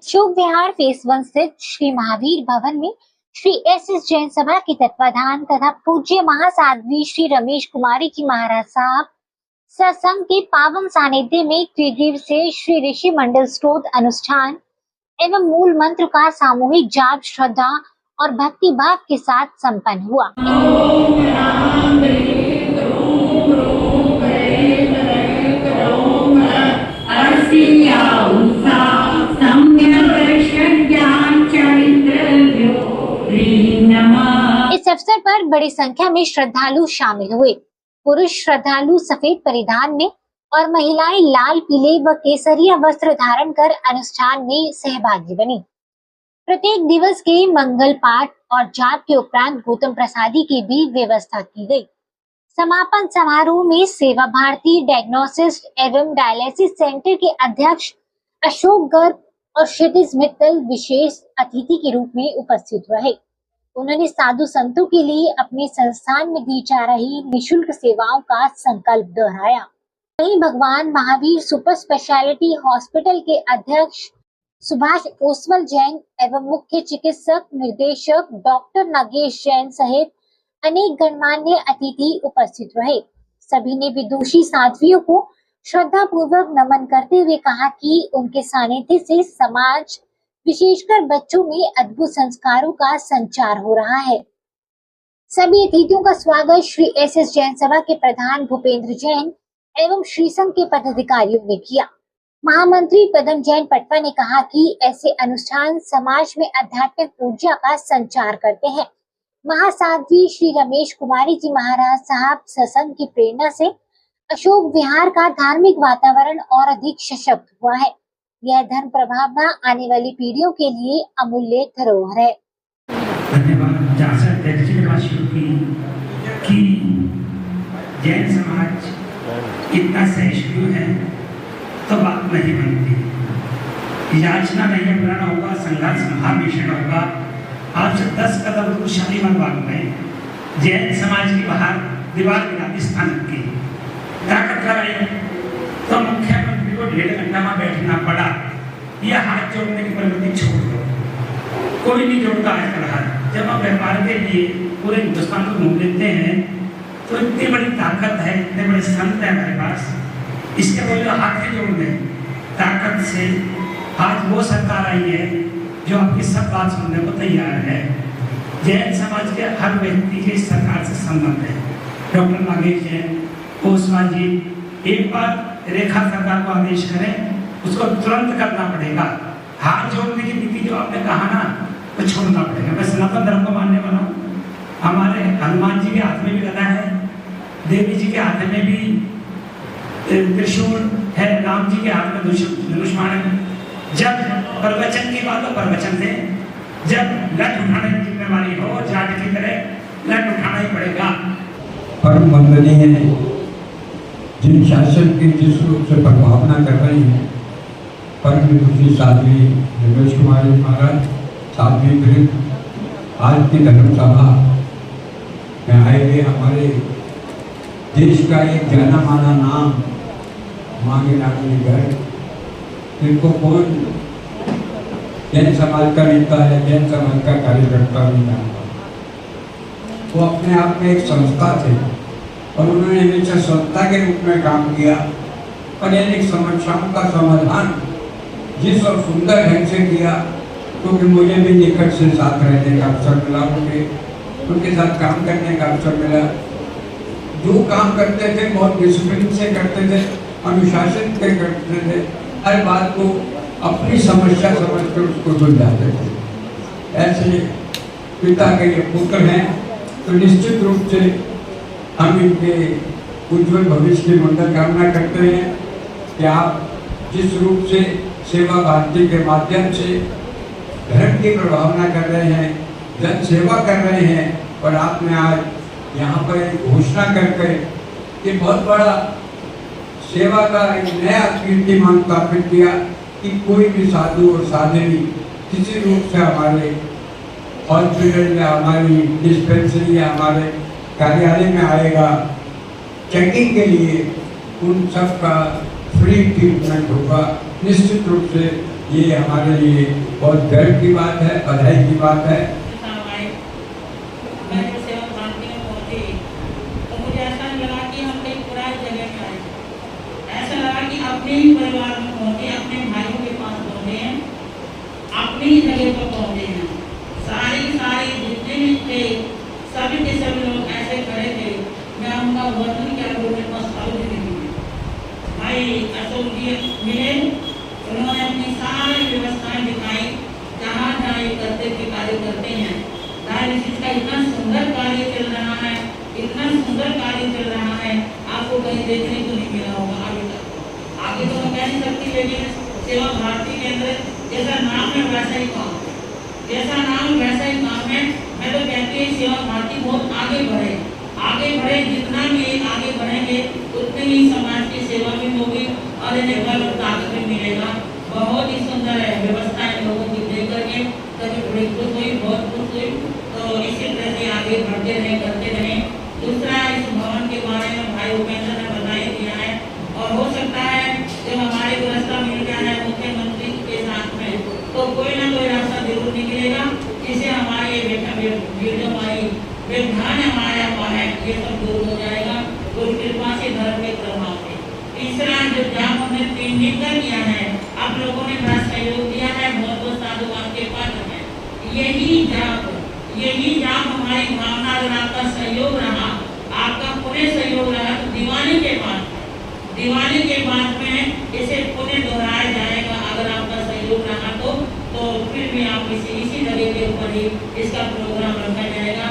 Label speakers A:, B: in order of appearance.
A: Ashok Vihar face 1 स्थित श्री महावीर भवन में श्री एस जैन सभा के तत्वाधान तथा पूज्य महासाध्वी श्री रमेश कुमारी जी महाराज साहब सत्संग के पावन सानिध्य में त्रिदिवसीय श्री ऋषि मंडल स्तोत्र अनुष्ठान एवं मूल मंत्र का सामूहिक जाप श्रद्धा और भक्ति भाव के साथ संपन्न हुआ। इस अवसर पर बड़ी संख्या में श्रद्धालु शामिल हुए। पुरुष श्रद्धालु सफेद परिधान में और महिलाएं लाल, पीले व केसरिया वस्त्र धारण कर अनुष्ठान में सहभागी बनी। प्रत्येक दिवस के मंगल पाठ और जाप के उपरांत गौतम प्रसादी की भी व्यवस्था की गई। समापन समारोह में सेवा भारती डायग्नोसिस्ट एवं डायलिसिस सेंटर के अध्यक्ष अशोक गर्ग और क्षितिज मित्तल विशेष अतिथि के रूप में उपस्थित रहे। उन्होंने साधु संतों के लिए अपने संस्थान में दी जा रही निशुल्क सेवाओं का संकल्प दोहराया। वहीं भगवान महावीर सुपर स्पेशलिटी हॉस्पिटल के अध्यक्ष सुभाष ओसवाल जैन एवं मुख्य चिकित्सक निर्देशक डॉक्टर नागेश जैन सहित अनेक गणमान्य अतिथि उपस्थित रहे। सभी ने विदुषी साध्वियों को श्रद्धा पूर्वक नमन करते हुए कहा कि उनके सानिध्य से समाज विशेषकर बच्चों में अद्भुत संस्कारों का संचार हो रहा है। सभी अतिथियों का स्वागत श्री एस जैन सभा के प्रधान भूपेंद्र जैन एवं श्री संघ के पदाधिकारियों ने किया। महामंत्री पदम जैन पटवा ने कहा कि ऐसे अनुष्ठान समाज में आध्यात्मिक ऊर्जा का संचार करते हैं। महासाध्वी श्री रमेश कुमारी जी महाराज साहब सत्संग की प्रेरणा से अशोक विहार का धार्मिक वातावरण और अधिक सशक्त हुआ है। यह धर्म प्रभावना आने वाली पीढ़ियों के लिए अमूल्य धरोहर है।
B: धन्यवाद कि जैन समाज इतना सहिष्णु है तो बात नहीं बनती। याचना नहीं बनाना होगा, संघर्ष महाभीषण होगा। आज 10 कदम दूर शालीमार बाग में जैन समाज की बाहर दीवार गिरा स्थान की ताकत लगाई तो मुख्यमंत्री को 1.5 घंटा में बैठना पड़ा। यह हाथ जोड़ने की प्रवृत्ति छोड़ दो, कोई नहीं जोड़ता आजकल हाथ। जब हम व्यापार के लिए पूरे हिंदुस्तान को घूम लेते हैं तो इतनी बड़ी ताकत है, इतने बड़े संत है हमारे पास। इसके बोले हाथ ही जोड़ दें ताकत से। आज वो सरकार आई है जो आपकी सब बात सुनने को तैयार है। जैन समाज के हर व्यक्ति के इस सरकार से संबंध है। डॉक्टर नागेश जैन ओसवाल जी एक बार रेखा सरकार को आदेश करें, उसको तुरंत करना पड़ेगा। हाथ जोड़ने की नीति जो आपने कहा ना, वो छोड़ना पड़ेगा। मैं सनातन धर्म को मानने वाला हूँ। हमारे हनुमान जी के हाथ में भी गदा है, देवी जी के हाथ में भी त्रिशूल है, राम जी के हाथ में धनुष्मान है। जब प्रवचन की बात हो प्रवचन से, जब लठ उठाने की जिम्मेवारी हो जाट की तरह लठ उठाना ही पड़ेगा।
C: परम वंदनीय जिन शासन की जिस रूप से प्रभावना कर रही है परम विभूति साध्वी रमेश कुमारी महाराज साध्वी वृंद आज की धर्म सभा में आए हुए हमारे देश का एक जाना माना नाम मांगे नागरी घर, जिनको कौन जैन समाज का नेता है, जैन समाज का कार्यकर्ता नहीं जानता। वो अपने आप में एक संस्था थे और उन्होंने हमेशा संस्था के रूप में काम किया और अनेक समस्याओं का समाधान जिस और सुंदर ढंग से किया। क्योंकि मुझे भी निकट से साथ रहने का अवसर मिला, उनके साथ काम करने का अवसर मिला। जो काम करते थे बहुत डिसिप्लिन से करते थे, अनुशासन से करते थे, हर बात को अपनी समस्या समझकर उसको सुलझाते थे। ऐसे पिता के ये पुत्र हैं तो निश्चित रूप से हम इनके उज्जवल भविष्य की मंगल कामना करते हैं कि आप जिस रूप से सेवा भारती के माध्यम से धर्म की प्रभावना कर रहे हैं, जन सेवा कर रहे हैं, और आपने आज यहाँ पर एक घोषणा करके कि बहुत बड़ा सेवा का एक नया कीर्तिमान स्थापित किया कि कोई भी साधु और साधवी किसी रूप से हमारे हॉस्पिटल या हमारी डिस्पेंसरी या हमारे कार्यालय में आएगा, चेकिंग के लिए उन सब का फ्री ट्रीटमेंट होगा। निश्चित रूप से ये हमारे लिए बहुत गर्व की बात है, बधाई की बात है।
D: मैं जब सेवा भारती में पहुंची तो मुझे ऐसा लगा कि हम कहीं पुरानी जगह में आए। ऐसा लगा कि अपने ही परिवार में पहुंचे, अपने भाइयों के पास पहुंचे हैं, अपनी ही जगह पर पहुंचे हैं। सारी जितने भी थे सभी के सभी लोग ऐसे खड़े थे, मैं उनका वर्णन क्या करूँ, मेरे पास शब्द नहीं है। भाई अशोक जी मिले, उन्होंने अपनी सारी व्यवस्थाएं दिखाई, जहाँ जहाँ ये करते थे कार्य करते हैं। डायलिसिस का इतना सुंदर कार्य चल रहा है, इतना सुंदर कार्य चल रहा है, आपको कहीं देखने को नहीं मिला होगा आगे तक। आगे तो मैं कह नहीं सकती, लेकिन सेवा भारती के अंदर जैसा नाम है वैसा ही काम है, जैसा नाम वैसा ही काम है। मैं तो कहती हूँ सेवा भारती बहुत आगे बढ़े, जितना भी आगे बढ़ेंगे उतनी ही समाज की सेवा भी होगी और इन्हें बल और ताकत भी मिलेगा। बहुत ही सुंदर है व्यवस्था है, लोगों की देख करके कभी बड़ी खुश हुई, बहुत खुश हुई। तो इसी तरह से आगे बढ़ते रहे, करते रहे। दूसरा, इस भवन के बारे में भाई उपेंद्र ने बताई दिया है, और हो सकता है जब हमारे को रास्ता मिल गया है मुख्यमंत्री के साथ में, तो कोई ना कोई रास्ता जरूर निकलेगा, जिससे हमारे व्यवधान हमारा है ये सब दूर हो जाएगा, उस कृपा से धर्म के प्रभाव से। तीसरा, जो जाप हमने 3 दिन का किया है, आप लोगों ने बड़ा सहयोग दिया है, बहुत बहुत साधुवाद के पात्र है। यही जाप हमारी भावना, अगर आपका सहयोग रहा, आपका पूरे सहयोग रहा, तो दिवाली के बाद में इसे पुनः दोहराया जाएगा। अगर आपका सहयोग रहा तो फिर भी आप इसी जगह के ऊपर ही इसका प्रोग्राम रखा जाएगा।